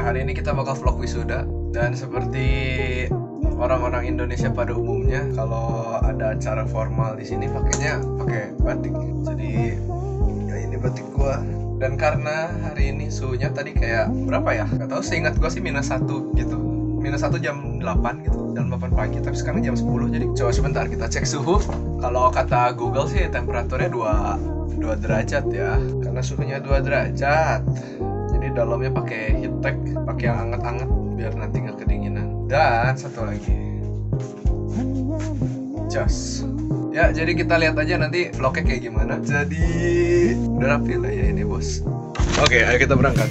Hari ini kita bakal vlog wisuda, dan seperti orang-orang Indonesia pada umumnya, kalau ada acara formal di sini pakainya pakai batik. Jadi ya ini batik gua. Dan karena hari ini suhunya tadi kayak berapa ya? Gak tau, seingat gua sih -1 gitu. -1 jam 8 gitu, jam 8 pagi. Tapi sekarang jam 10. Jadi coba sebentar kita cek suhu. Kalau kata Google sih temperaturnya 2 derajat ya. Karena suhunya 2 derajat. Dalamnya pakai heat tech, pakai yang anget-anget biar nanti nggak kedinginan. Dan satu lagi, jas. Ya, jadi kita lihat aja nanti vlognya kayak gimana. Jadi udah rapi lah ya ini bos. Oke, ayo kita berangkat.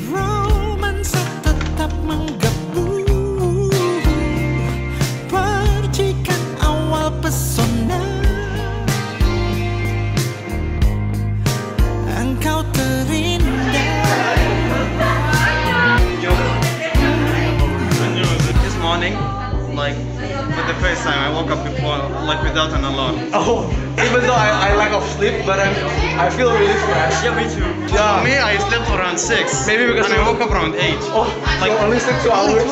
Like for the first time, I woke up before, like without an alarm. Oh, even though I lack of sleep, but I feel really fresh. Yeah, me too. Yeah. For me, I slept around 6. Maybe because I woke up around 8. Oh, like only sleep 2 hours.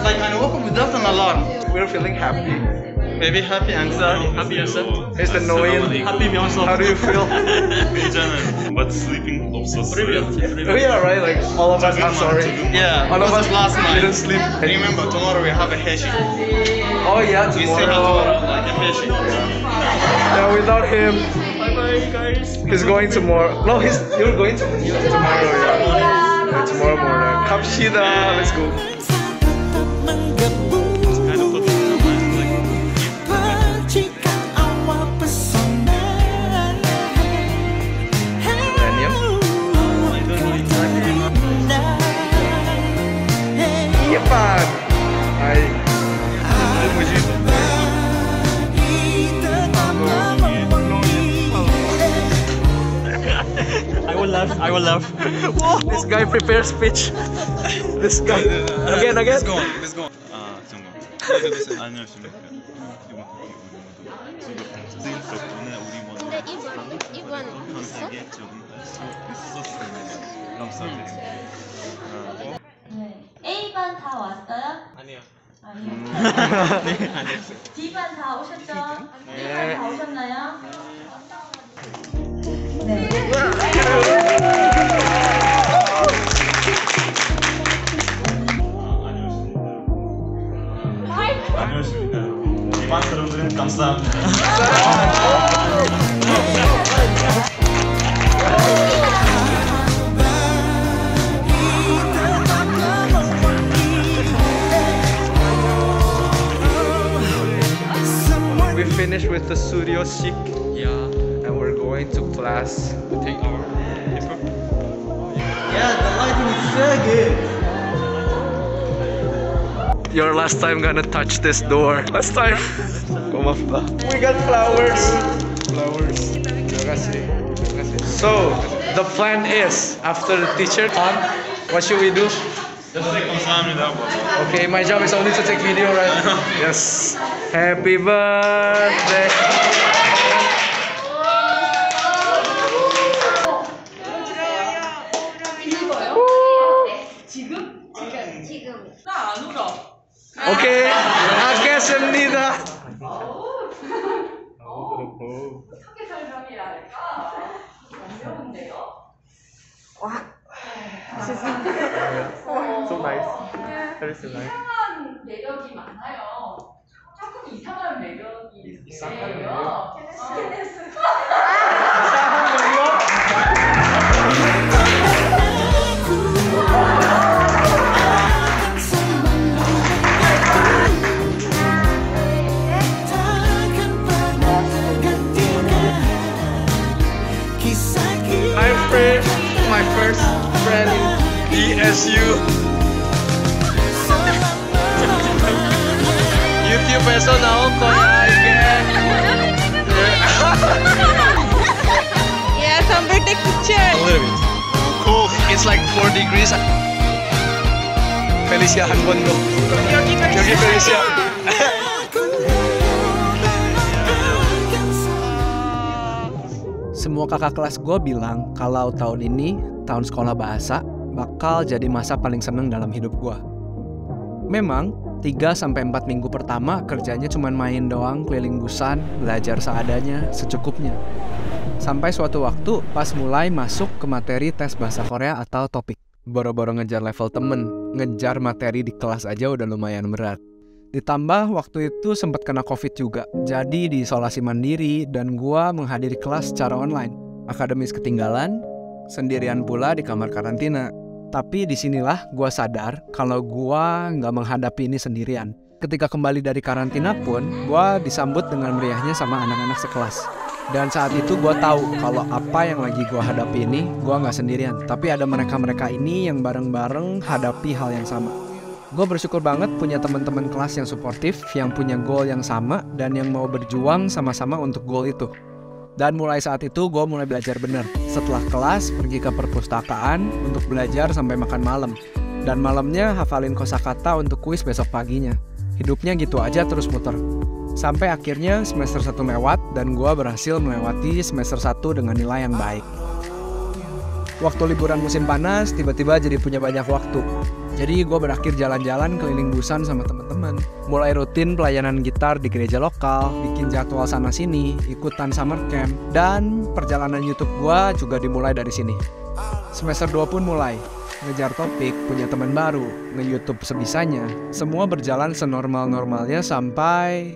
Like I woke up without an alarm. We're feeling happy. Maybe happy and sad. Happy yourself? It's annoying. Happy yourself? How do you feel? But sleeping obsessively. Oh yeah, right. Like all of us. I'm sorry. Yeah. All of us last night didn't sleep. Remember, tomorrow we have a heshi. Oh yeah, We still have tomorrow. tomorrow, like a heshi. Yeah, without him, Bye bye guys. he's going tomorrow. No, you're going tomorrow. Yeah, tomorrow morning. Kapshida, let's go. I will laugh. Whoa. This guy prepares speech. This guy. Again. Let's go. 잠깐. 안녕하십니까. 선생님 덕분에 우리 모두 이번 편하게 적응할 수 있었습니다. 감사드립니다. 네. A반 다 왔어요? 아니요. 아니요. 네, 아니요. D반 다 오셨죠? 네. B반 다 오셨나요? 네. 안녕하십니까. 이반 사람들은 감사합니다. We finished with the studio chic. Yeah. And we're going to class. Take our paper. Yeah, the lighting is so good. Your last time gonna touch this door. Last time. We got flowers. So the plan is after the teacher come, what should we do? Just say 감사합니다. Okay, my job is only to take video, right? Yes. Happy birthday. 오케이, 알겠습니다. 어떻게 설명해야 할까? 어려운데요? So nice. Very so nice. 이상한 매력이 많아요. 조금 이상한 매력이 있어요. My first friend in ESU. 50 peso naoko ya, Yeah, some take picture. A little bit. Cool. It's like 4 degrees. Felicia Hanbondo. Yogi Felicia. Semua kakak kelas gue bilang kalau tahun ini, tahun sekolah bahasa, bakal jadi masa paling seneng dalam hidup gue. Memang, 3-4 minggu pertama kerjanya cuma main doang, keliling Busan, belajar seadanya, secukupnya. Sampai suatu waktu pas mulai masuk ke materi tes bahasa Korea atau topik. Boro-boro ngejar level temen, ngejar materi di kelas aja udah lumayan berat. Ditambah waktu itu sempat kena COVID juga, jadi diisolasi mandiri dan gua menghadiri kelas secara online. Akademis ketinggalan, sendirian pula di kamar karantina. Tapi disinilah gua sadar kalau gua nggak menghadapi ini sendirian. Ketika kembali dari karantina pun, gua disambut dengan meriahnya sama anak-anak sekelas. Dan saat itu gue tahu kalau apa yang lagi gue hadapi ini, gue nggak sendirian. Tapi ada mereka-mereka ini yang bareng-bareng hadapi hal yang sama. Gue bersyukur banget punya teman-teman kelas yang suportif, yang punya goal yang sama, dan yang mau berjuang sama-sama untuk goal itu. Dan mulai saat itu gue mulai belajar bener. Setelah kelas, pergi ke perpustakaan untuk belajar sampai makan malam. Dan malamnya hafalin kosakata untuk kuis besok paginya. Hidupnya gitu aja terus muter. Sampai akhirnya semester 1 lewat dan gue berhasil melewati semester 1 dengan nilai yang baik. Waktu liburan musim panas, tiba-tiba jadi punya banyak waktu. Jadi gue berakhir jalan-jalan keliling Busan sama teman-teman. Mulai rutin pelayanan gitar di gereja lokal, bikin jadwal sana-sini, ikutan summer camp, dan perjalanan YouTube gue juga dimulai dari sini. Semester 2 pun mulai. Ngejar topik, punya teman baru, nge-YouTube sebisanya. Semua berjalan senormal-normalnya sampai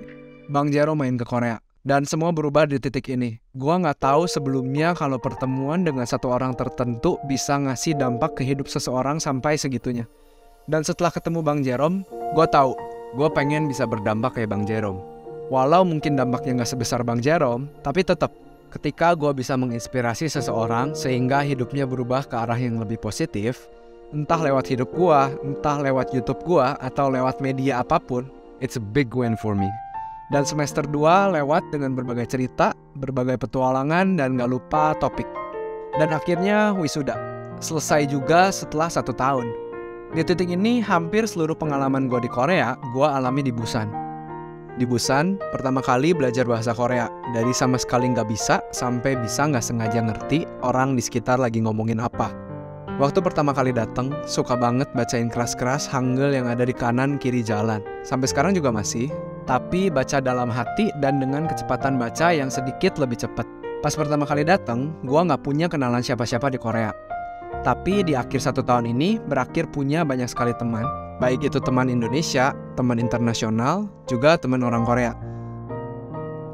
Bang Jero main ke Korea. Dan semua berubah di titik ini. Gua nggak tahu sebelumnya kalau pertemuan dengan satu orang tertentu bisa ngasih dampak ke hidup seseorang sampai segitunya. Dan setelah ketemu Bang Jerome, gua tahu gua pengen bisa berdampak kayak Bang Jerome. Walau mungkin dampaknya nggak sebesar Bang Jerome, tapi tetap ketika gua bisa menginspirasi seseorang sehingga hidupnya berubah ke arah yang lebih positif, entah lewat hidup gua, entah lewat YouTube gua, atau lewat media apapun, it's a big win for me. Dan semester 2 lewat dengan berbagai cerita, berbagai petualangan, dan gak lupa topik. Dan akhirnya wisuda. Selesai juga setelah 1 tahun. Di titik ini hampir seluruh pengalaman gue di Korea, gue alami di Busan. Di Busan, pertama kali belajar bahasa Korea. Dari sama sekali gak bisa, sampai bisa gak sengaja ngerti orang di sekitar lagi ngomongin apa. Waktu pertama kali datang, suka banget bacain keras-keras Hangul yang ada di kanan kiri jalan. Sampai sekarang juga masih. Tapi baca dalam hati dan dengan kecepatan baca yang sedikit lebih cepat. Pas pertama kali datang, gua nggak punya kenalan siapa-siapa di Korea. Tapi di akhir 1 tahun ini, berakhir punya banyak sekali teman. Baik itu teman Indonesia, teman internasional, juga teman orang Korea.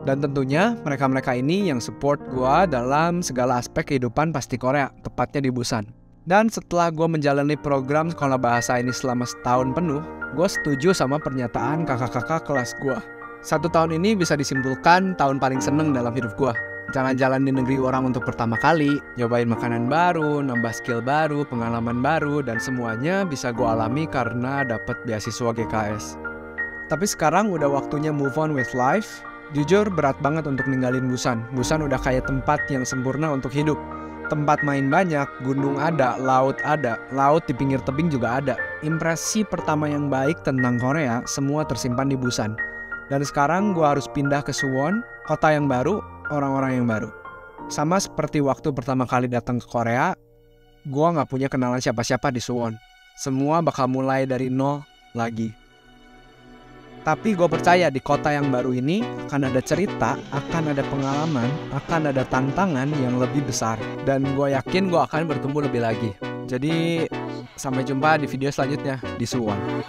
Dan tentunya mereka-mereka ini yang support gua dalam segala aspek kehidupan pasti Korea, tepatnya di Busan. Dan setelah gue menjalani program sekolah bahasa ini selama 1 tahun penuh, gue setuju sama pernyataan kakak-kakak kelas gue. 1 tahun ini bisa disimpulkan tahun paling seneng dalam hidup gue. Jalan-jalan di negeri orang untuk pertama kali, nyobain makanan baru, nambah skill baru, pengalaman baru, dan semuanya bisa gue alami karena dapat beasiswa GKS. Tapi sekarang udah waktunya move on with life. Jujur berat banget untuk ninggalin Busan. Busan udah kayak tempat yang sempurna untuk hidup. Tempat main banyak, gunung ada, laut di pinggir tebing juga ada. Impresi pertama yang baik tentang Korea semua tersimpan di Busan. Dan sekarang gue harus pindah ke Suwon, kota yang baru, orang-orang yang baru. Sama seperti waktu pertama kali datang ke Korea, gue gak punya kenalan siapa-siapa di Suwon. Semua bakal mulai dari nol lagi. Tapi gue percaya di kota yang baru ini akan ada cerita, akan ada pengalaman, akan ada tantangan yang lebih besar. Dan gue yakin gue akan bertumbuh lebih lagi. Jadi sampai jumpa di video selanjutnya di Suwon.